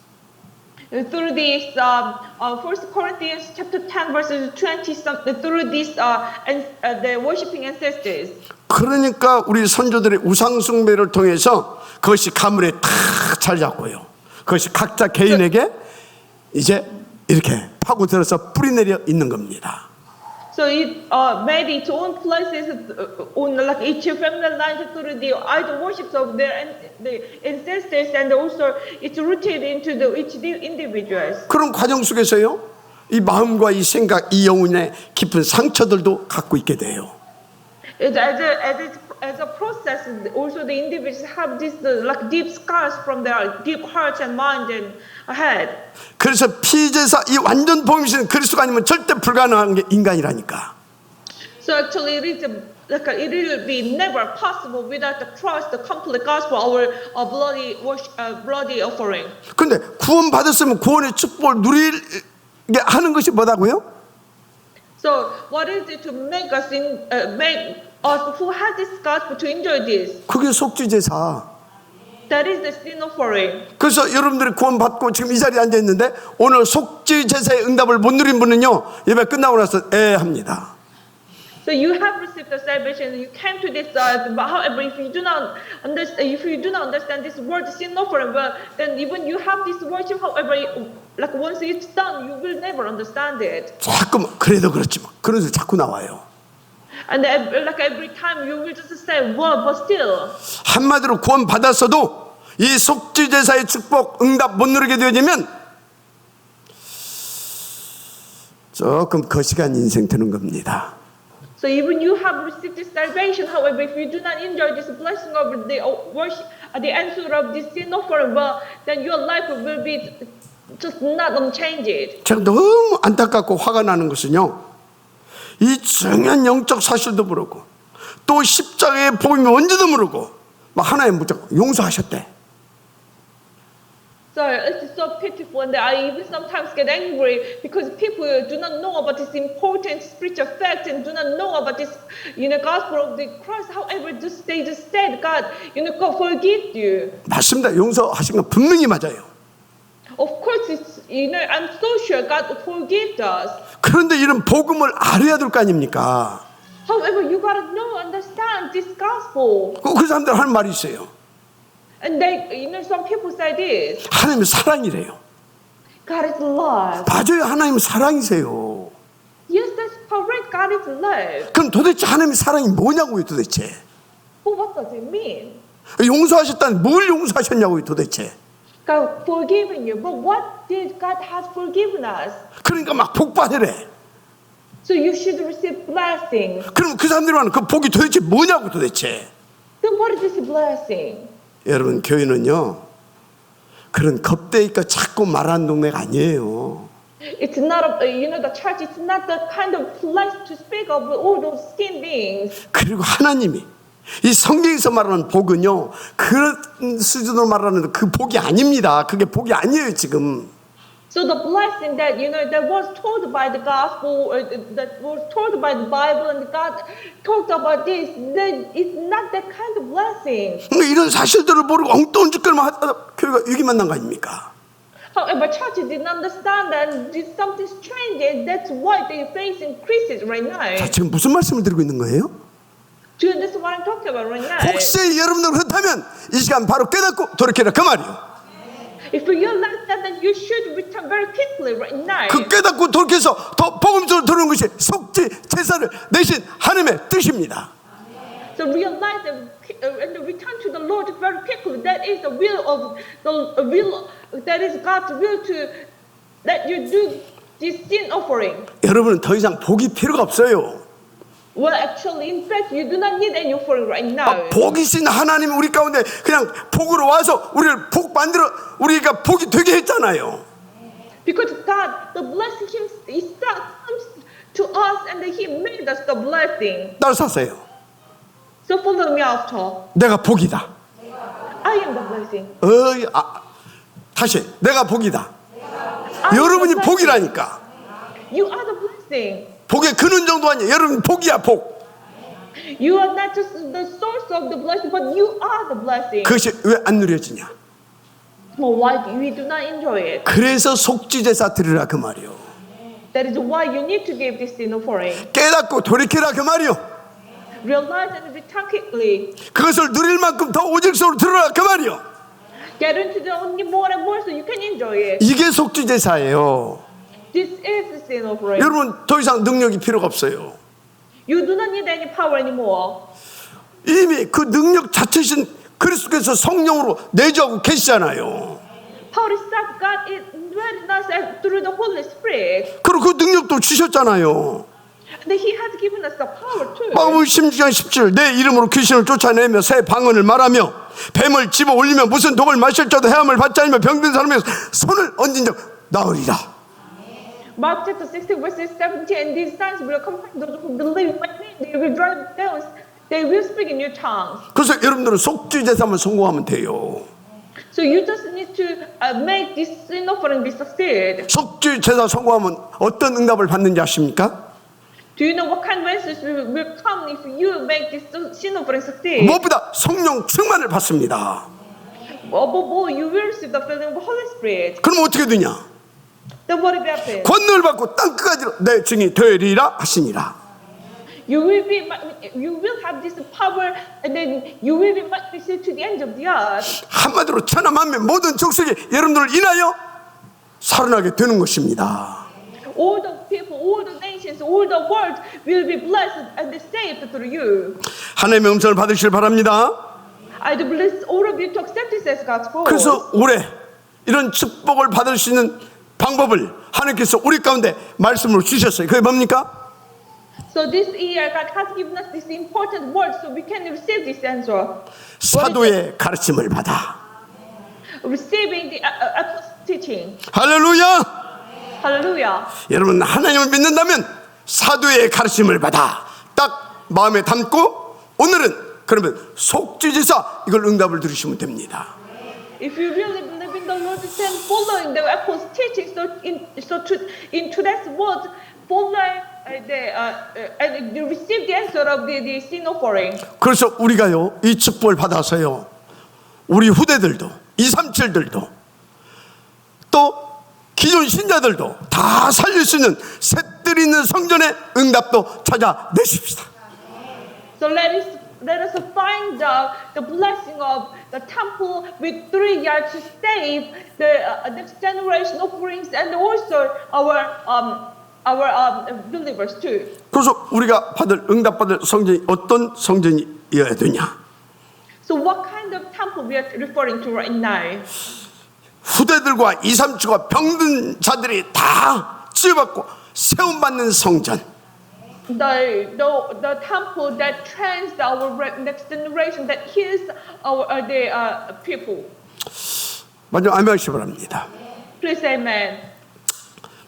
Through this, 1 Corinthians chapter 10, verses 20, through this, the worshiping ancestors. 그러니까 우리 선조들의 우상숭배를 통해서 그것이 가문에 탁 자리 잡고요. 그것이 각자 개인에게 이제 이렇게 파고들어서 뿌리내려 있는 겁니다. So it made its own places on like each family line through the idol worships of the ancestors, and also it's rooted into each individuals. 그런 과정 속에서요, 이 마음과 이 생각, 이 영혼의 깊은 상처들도 갖고 있게 돼요. As a process, also the individuals have this like deep scars from their deep hearts and mind and head. 그래서 피제사 이 완전 복음이신 그리스도가 아니면 절대 불가능한 게 인간이라니까. So actually, it will be never possible without the trust, the complete gospel, our bloody offering. 근데 구원 받았으면 구원의 축복을 누리게 하는 것이 뭐다고요? So what is it to make us who have this gospel to enjoy this? 그게 속죄제사. That is the sin offering. 그래서 여러분들이 구원 받고 지금 이 자리에 앉아 있는데 오늘 속죄제사의 응답을 못 누린 분은요, 예배 끝나고 나서 합니다. So you have received the salvation. You came to this. However, if you do not understand this word sin offering, well, then even you have this worship. However, like once it's done, you will never understand it. 자꾸 그래도 그렇지만 그런 소리 자꾸 나와요. And like every time, you will just say, "Well, but still." 한마디로 구원 받았어도 이 속죄제사의 축복 응답 못 누리게 되어지면 조금 거시기한 인생 되는 겁니다. So even you have received this salvation, however, if you do not enjoy this blessing of the worship, the answer of this sin offering, well, then your life will be just not unchanged. 제가 너무 안타깝고 화가 나는 것은요, 이 중요한 영적 사실도 모르고 또 십자가의 복음이 뭔지도 모르고 막 하나님 붙잡고 용서하셨대. So it's so pitiful, and I even sometimes get angry because people do not know about this important spiritual fact and do not know about this, gospel of the Christ. However, they just said, God, God forgive you. 맞습니다. 용서하신 건 분명히 맞아요. Of course, it's, I'm so sure God forgives us. 그런데 이런 복음을 알아야 될 거 아닙니까? However, you gotta know, understand this gospel. 그 사람들 하는 말이 있어요. And they, some people say this. 하나님은 사랑이래요. God is love. 맞아요. 하나님은 사랑이세요. Yes, that's correct. God is love. 그럼 도대체 하나님의 사랑이 뭐냐고요, 도대체? But what does it mean? 용서하셨다는 뭘 용서하셨냐고요, 도대체? God forgiven you. But what did God has forgiven us? 그러니까 막 복 받으래. So you should receive blessing. 그럼 그 사람들이 말하는 그 복이 도대체 뭐냐고 도대체? Then what is this blessing? 여러분, 교회는요 그런 겁대니까 자꾸 말하는 동네가 아니에요. It's not the church. It's not the kind of place to speak of all those skin beings. 그리고 하나님이 이 성경에서 말하는 복은요 그런 수준으로 말하는 그 복이 아닙니다. 그게 복이 아니에요 지금. So the blessing that that was told by the gospel, that was told by the Bible, and God talked about this, that it's not that kind of blessing. 이런 사실들을 모르고 엉뚱한 짓들만 하다 교회가 위기만 난 거 아닙니까? However, churches didn't understand that did something strange, and that's why they're facing crisis right now. 자, 지금 무슨 말씀을 드리고 있는 거예요? Do you understand what I'm talking about right now? 혹시 여러분들 그렇다면 이 시간 바로 깨닫고 돌이켜라 그 말이요. If you like that, then you should return very quickly right now. 그 깨닫고 돌이켜서 더 복음적으로 들어오는 것이 속죄 제사를 내신 하나님의 뜻입니다. So realize and return to the Lord very quickly. That is the will of the will. That is God's will to that you do this sin offering. 여러분은 더 이상 복이 필요가 없어요. Well, actually, in fact, you do not need any offering right now. 복이신 하나님이 우리 가운데 그냥 복으로 와서 우리를 복 만들어 우리가 복이 되게 했잖아요. Because God, the blessing Himself comes to us, and He made us the blessing. 따라서세요. So follow me after. 내가 복이다. I am the blessing. 다시 내가 복이다. I am 여러분이 the blessing. 복이라니까. You are the blessing. 복의 근원 정도 아니야. 여러분 복이야 복. You are not just the source of the blessing, but you are the blessing. 그것이 왜 안 누려지냐? Well, why we do not enjoy it? 그래서 속죄제사 드리라 그 말이요. That is why you need to give this sin offering. 깨닫고 돌이키라 그 말이요. Realize and return quickly. 그것을 누릴 만큼 더 오직성으로 들어라 그 말이요. Get into the only more and more so you can enjoy it. 이게 속죄제사예요. This is the sin offering. 여러분 더 이상 능력이 필요가 없어요. You do not need any power anymore. 이미 그 능력 자체신 그리스도께서 성령으로 내주하고 계시잖아요. Power itself, God is dwelling us through the Holy Spirit. 그리고 그 능력도 주셨잖아요. And He has given us the power too. 마가복음 16장 17 내 이름으로 귀신을 쫓아내며 새 방언을 말하며 뱀을 집어 올리며 무슨 독을 마실 자도 해함을 받지 않으며 병든 사람에게 손을 얹은 적 나으리라. Mark chapter 16 verses 17, and these signs will accompany those who believe in my name. They will drive devils. They will speak in new tongues. 그래서 여러분들은 속죄제사만 성공하면 돼요. So you just need to make this sin offering be succeed. 속죄제사 성공하면 어떤 응답을 받는지 아십니까? Do you know what kind of answers will come if you make this sin offering succeed? 무엇보다 성령 충만을 받습니다. You will receive the filling of the Holy Spirit. 그럼 어떻게 되냐? Then what will happen? 권능을 받고 땅끝까지 내 증이 되리라 하시니라. You will have this power, and then you will be witnesses to the end of the earth. 한마디로 천하 만민 모든 족속이 여러분들을 인하여 살아나게 되는 것입니다. All the people, all the nations, all the world will be blessed and saved through you. 하나님의 음성을 받으시길 바랍니다. I do bless all of you to accept this as God's promise. 그래서 올해 이런 축복을 받을 수 있는 방법을 하나님께서 우리 가운데 말씀으로 주셨어요. 그게 뭡니까? So this year God has given us this important word so we can receive this answer. 사도의 가르침을 받아. Receiving the apostolic teaching. 할렐루야. Hallelujah. 여러분 하나님을 믿는다면 사도의 가르침을 받아 딱 마음에 담고 오늘은 그러면 속죄제사 이걸 응답을 들으시면 됩니다. If you really believe in the Lord and following the apostolic teaching, in today's word, follow and you receive the answer of the sin offering. 그래서 우리가요 이 축복을 받아서요 우리 후대들도 237들도 또 기존 신자들도 다 살릴 수 있는 셋들 있는 성전의 응답도 찾아내십시다. So let us let us find out the blessing of the temple with 3 yards to save the next generation offerings and also our believers too. 그래서 우리가 응답받을 성전이 어떤 성전이어야 되냐? So what kind of temple we are referring to right now? 후대들과 2, 3주가 병든 자들이 다 치유받고 세움받는 성전. The temple that trains our next generation, that heals the people. 먼저 아멘하시기 바랍니다. Please say amen.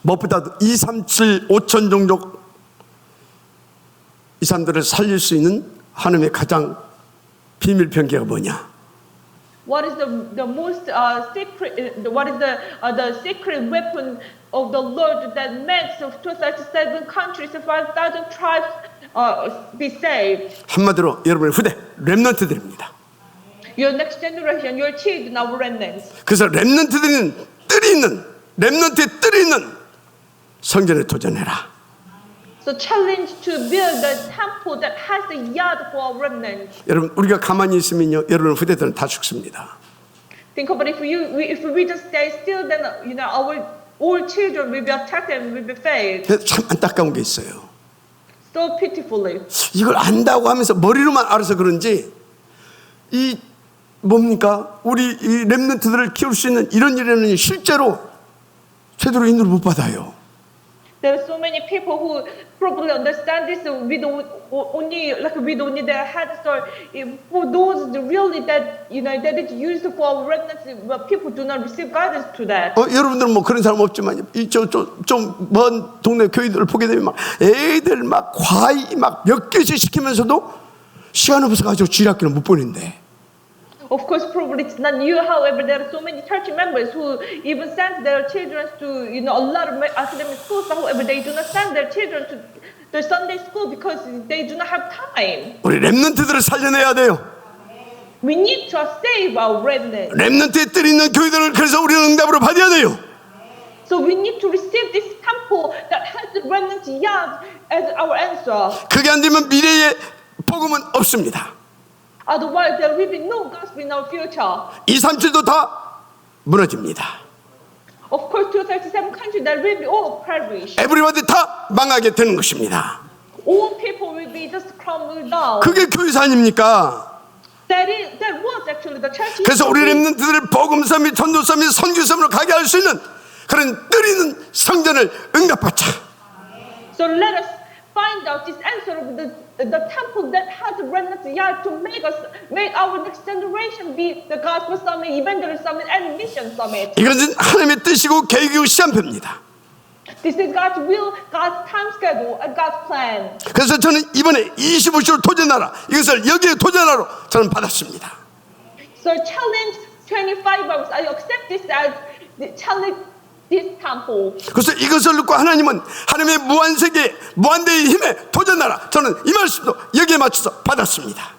무엇보다도 237 5천 종족 이 사람들을 살릴 수 있는 하나님의 가장 비밀 병기가 뭐냐? What is the most secret? What is the secret weapon of the Lord that makes of 237 countries, 5,000 tribes be saved? 한마디로 여러분의 후대 렘넌트들입니다. Your next generation, your children, our remnants. 그래서 렘넌트들은 뜰이 있는 렘넌트의 뜰이 있는 성전에 도전해라. So challenge to build the temple that has the yard for our remnants. 여러분 우리가 가만히 있으면요 여러분 후대들은 다 죽습니다. Think about if we just stay still, then our all children will be attacked and will be failed. 참 안타까운 게 있어요. So pitifully. 이걸 안다고 하면서 머리로만 알아서 그런지 이 뭡니까 우리 이 렘넌트들을 키울 수 있는 이런 일에는 실제로 제대로 인도를 못 받아요. There are so many people who probably understand this with only their heads. So for those really that that is used for remnants, but people do not receive guidance to that. 여러분들은 뭐 그런 사람 없지만 좀 먼 동네 교회들을 보게 되면 막 애들 막 과외 막 몇 개씩 시키면서도 시간 없어서 가지고 주일학교를 못 보낸대. Of course, probably it's not you. However, there are so many church members who even send their children to a lot of academic schools. However, they do not send their children to the Sunday school because they do not have time. 우리 렘넌트들을 살려내야 돼요. We need to save our remnants. 렘넌트의 뜰이 있는 교회들을 그래서 우리는 응답으로 받아야 돼요. So we need to receive this temple that has the remnant yard as our answer. 그게 안 되면 미래의 복음은 없습니다. Otherwise, there will be no gospel in our future. 2, 3주도 다 무너집니다. Of course, 237 countries that will be all perish. 에브리바디 다 망하게 되는 것입니다. All people will be just crumbled down. 그게 교회사 아닙니까? That was actually the church. 그래서 우리 렘넌트들을 복음섬 및 전도섬 및 선교섬으로 가게 할 수 있는 그런 뜰 있는 성전을 응답받자. So let us find out this answer of the temple that has a remnant yard to make our next generation be the gospel summit, evangelism summit, and mission summit. 이것은 하나님의 뜻이고 계획이고 시간표입니다. This is God's will, God's time schedule, and God's plan. 그래서 저는 이번에 25주를 도전하라 이것을 여기에 도전하러 저는 받았습니다. So challenge 25 hours. I accept this as the challenge. This temple. 그래서 이것을 듣고 하나님은 하나님의 무한세계 무한대의 힘에 도전하라 저는 이 말씀도 여기에 맞춰서 받았습니다.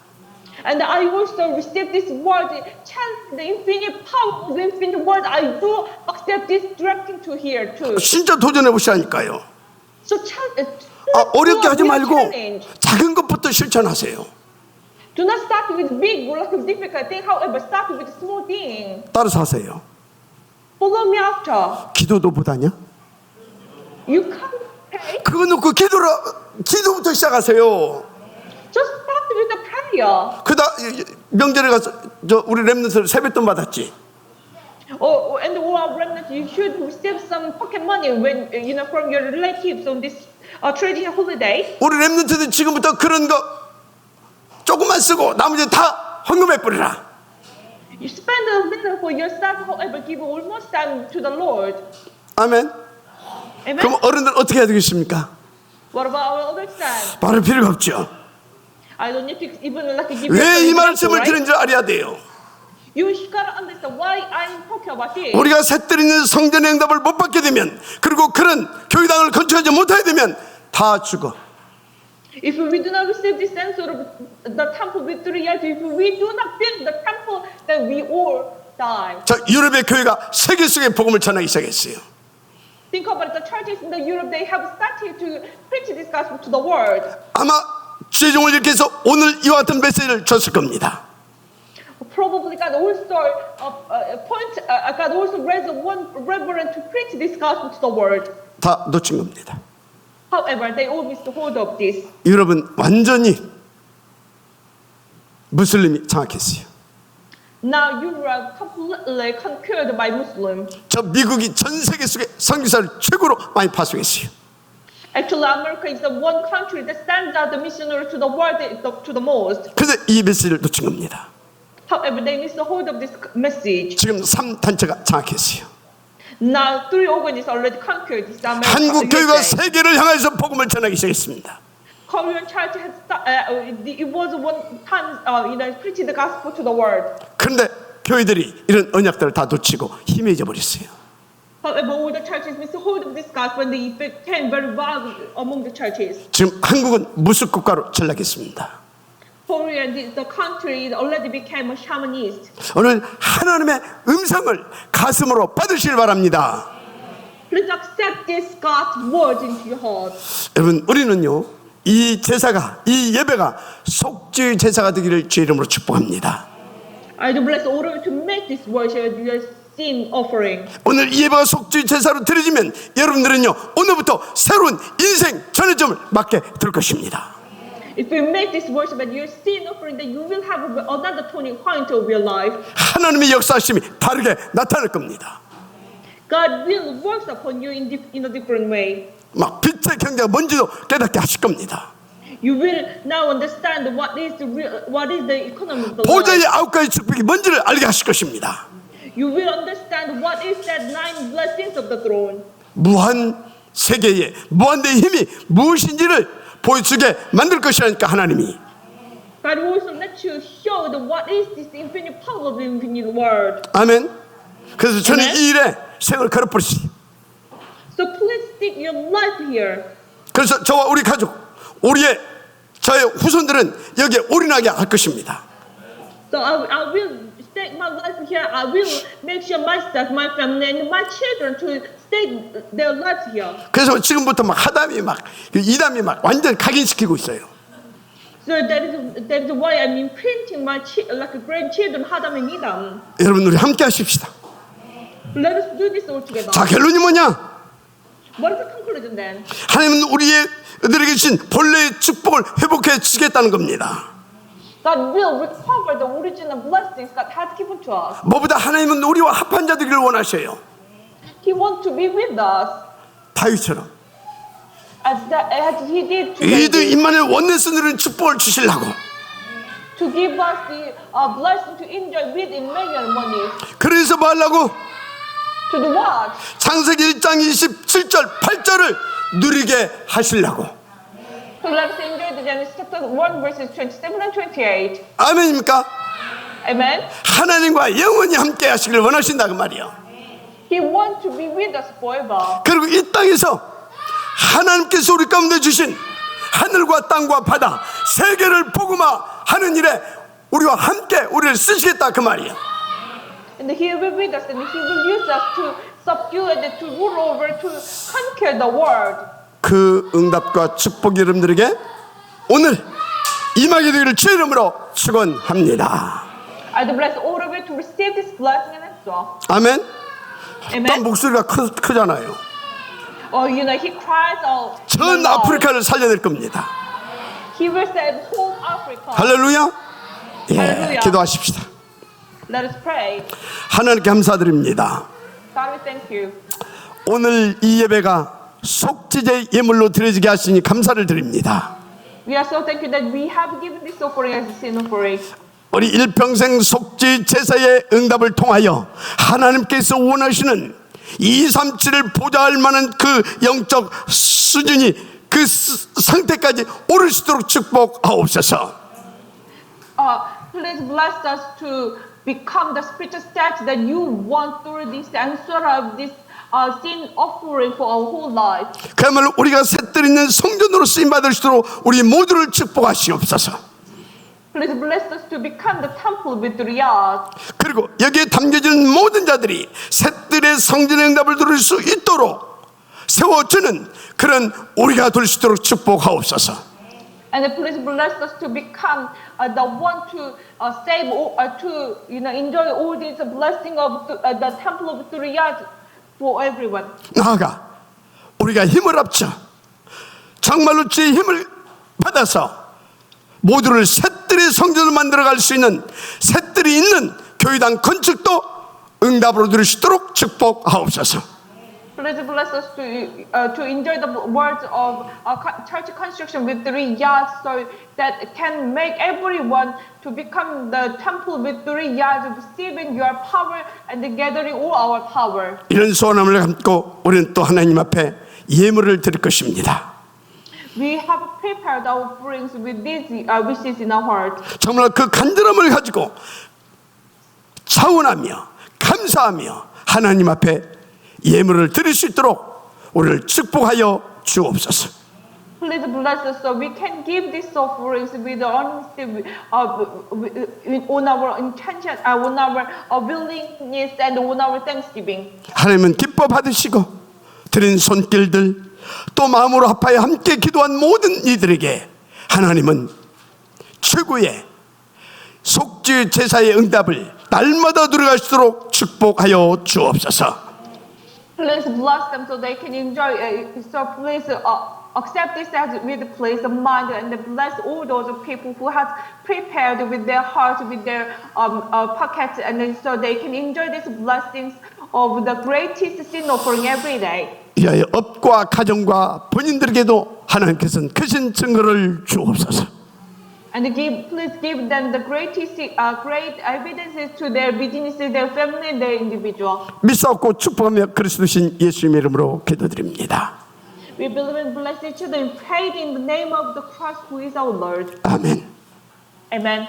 And I also received this word, the infinite power of the infinite word. I do accept this directing to here too. 진짜 도전해 보시라니까요. So 어렵게 하지 말고 challenge. 작은 것부터 실천하세요. Do not start with big or like a difficult thing. However, start with a small thing. 따라서 하세요. Follow me after. 기도도 못하냐? You can't pray. 그거 놓고 기도부터 시작하세요. Just start with the prayer. 그다 명절에 가서 우리 렘넌트 세뱃돈 받았지. And our remnant, you should receive some pocket money when from your relatives on this traditional holiday. 우리 렘넌트들 지금부터 그런 거 조금만 쓰고 나머지 다 헌금해 뿌리라. You spend a little for yourself, however, give almost time to the Lord. 아멘. Amen. 그럼 어른들 어떻게 해야 되겠습니까? What about our other son? 바를 필요가 없죠. I don't need to even like give. 왜 이 you 말씀을 right? 드는지 알아야 돼요. You gotta understand why I'm talking about this. 우리가 새뜰 있는 성전의 응답을 못 받게 되면 그리고 그런 교회당을 건축하지 못하게 되면 다 죽어. If we do not receive this answer of the temple with 3 years, if we do not build the temple, then we all die. 자, 유럽의 교회가 세계 속에 복음을 전하기 시작했어요. Think about the churches in the Europe. They have started to preach this gospel to the world. 아마 세종을 이렇게 해서 오늘 이와 같은 메시지를 줬을 겁니다. Probably God also raised one reverend to preach this gospel to the world. 다 놓친 겁니다. However, they all missed hold of this. 여러분 완전히 무슬림이 장악했어요. Now you are completely conquered by Muslim. 저 미국이 전 세계 속에 선교사를 최고로 많이 파송했어요. Actually, America is the one country that sends out the missionary to the world to the most. 그런데 이 메시지를 놓친 겁니다. However, they missed hold of this message. 지금 3단체가 장악했어요. Now, 3 organs already conquered this America. 한국 교회가 USA. 세계를 향해서 복음을 전하기 시작했습니다. Korean church had it was one time preaching the gospel to the world. 그런데 교회들이 이런 언약들을 다 놓치고 희미해져 버렸어요. However, all the churches missed hold of this gospel and they became very violent among the churches. 지금 한국은 무술 국가로 전락했습니다. Korea, the country, already became a shamanist. 오늘 하나님의 음성을 가슴으로 받으시길 바랍니다. Please accept this God's word into your heart. 여러분 우리는요 이 제사가 이 예배가 속죄 제사가 되기를 주의 이름으로 축복합니다. I do bless all of you to make this worship your sin offering. 오늘 이 예배가 속죄 제사로 드려지면 여러분들은요 오늘부터 새로운 인생 전환점을 맞게 될 것입니다. If you make this worship and your sin offering, then you will have another turning point of your life. 하나님의 역사심이 다르게 나타날 겁니다. God will work upon you in a different way. 막 빛의 경제가 뭔지도 깨닫게 하실 겁니다. You will now understand what is the economy of the 보좌의 life. 9가지 축복이 뭔지를 알게 하실 것입니다. You will understand what is that 9 blessings of the throne. 무한 세계의 무한대의 힘이 무엇인지를 보여주게 만들 것이라니까 하나님이. God will also let you show what is this infinite power of the infinite word. 아멘. 그래서 저는 아멘. 이 일에 생을 걸어버렸어요. So please stick your life here. 그래서 저와 우리 가족, 저의 후손들은 여기에 올인하게 할 것입니다. So I will stake my life here. I will make sure myself, my family, and my children to stake their lives here. 그래서 지금부터 막 하담이 막 이담이 막 완전 각인시키고 있어요. So that is why I'm imprinting my grandchildren Hadam and Idam. 여러분 우리 함께 하십시다. Let us do this all together. 자 결론이 뭐냐? What is the conclusion then? 하나님은 우리에게 주신 본래의 축복을 회복해 주시겠다는 겁니다. God will recover the original blessings God has given to us. 뭐보다 하나님은 우리와 합한 자들을 원하셔요. He wants to be with us 다윗처럼 as He did to 이드 David, 임마누엘 원내스 누리는 축복을 주시려고. to give us the blessing to enjoy with Emmanuel money. 그래서 뭐 하려고? To do what? 창세기 1장 27절 8절을 누리게 하시려고. So let us enjoy the Genesis chapter 1 verses 27 and 28. 아멘입니까? Amen. 하나님과 영원히 함께 하시길 원하신다 그 말이요. He wants to be with us forever. 그리고 이 땅에서 하나님께서 우리 가운데 주신 하늘과 땅과 바다 세계를 복음화하는 일에 우리와 함께 우리를 쓰시겠다 그 말이에요. And He will be with us, and He will use us to subdue and to rule over, to conquer the world. 그 응답과 축복이 여러분들에게 오늘 임하게 되기를 주의 이름으로 축원합니다. I do bless all of you to receive this blessing and answer. 아멘. Amen. 또 목소리가 크잖아요. He cries out. 전 아프리카를 살려낼 겁니다. He will save whole Africa. 할렐루야. 예, 할렐루야. 기도하십시다. Let us pray. 하나님께 감사드립니다. God, we thank you. 오늘 이 예배가 속죄제 예물로 드려지게 하시니 감사를 드립니다. We are so thankful that we have given this offering as a sin offering. 우리 일평생 속죄 제사의 응답을 통하여 하나님께서 원하시는 237을 보좌할 만한 그 영적 수준이 그 상태까지 오를 수 있도록 축복하옵소서. Please bless us to become the spiritual state that you want through this answer of this sin offering for our whole life. 그야말로 우리가 셋들 있는 성전으로 쓰임받을 수 있도록 우리 모두를 축복하시옵소서. Please bless us to become the temple with Riyadh. 그리고 여기에 담겨진 모든 자들이 셋들의 성전의 응답을 들을 수 있도록 세워주는 그런 우리가 될 수 있도록 축복하옵소서. And please bless us to become the one to save, to enjoy all these blessing of the temple of Turiyat for everyone. 나아가 우리가 힘을 합쳐 정말로 주의 힘을 받아서 모두를 셋들이 성전을 만들어갈 수 있는 셋들이 있는 교회당 건축도 응답으로 누릴 수 있도록 축복하옵소서. Please bless us to enjoy the words of church construction with 3 yards, so that it can make everyone to become the temple with 3 yards, receiving your power and gathering all our power. 이런 소원함을 갖고 우리는 또 하나님 앞에 예물을 드릴 것입니다. We have prepared our offerings with these wishes in our heart. 정말 그 간절함을 가지고 차원하며 감사하며 하나님 앞에 예물을 드릴 수 있도록 우리를 축복하여 주옵소서. Please bless us so we can give these offerings with honesty, on our intention, on our willingness, and on our thanksgiving. 하나님은 기뻐 받으시고 드린 손길들 또 마음으로 합하여 함께 기도한 모든 이들에게 하나님은 최고의 속죄 제사의 응답을 날마다 누려갈 수 있도록 축복하여 주옵소서. Please bless them so they can enjoy. So please accept this as with place of mind, and bless all those people who have prepared with their hearts, with their pockets, and then so they can enjoy these blessings of the greatest sin offering every day. 이하여 업과 가정과 본인들에게도 하나님께서는 크신 증거를 주옵소서. And please give them the great evidences to their businesses, their family, their individual. 믿사옵고 축복하며 그리스도신 예수님의 이름으로 기도드립니다. We believe and bless each other and pray in the name of the Christ who is our Lord. 아멘. Amen.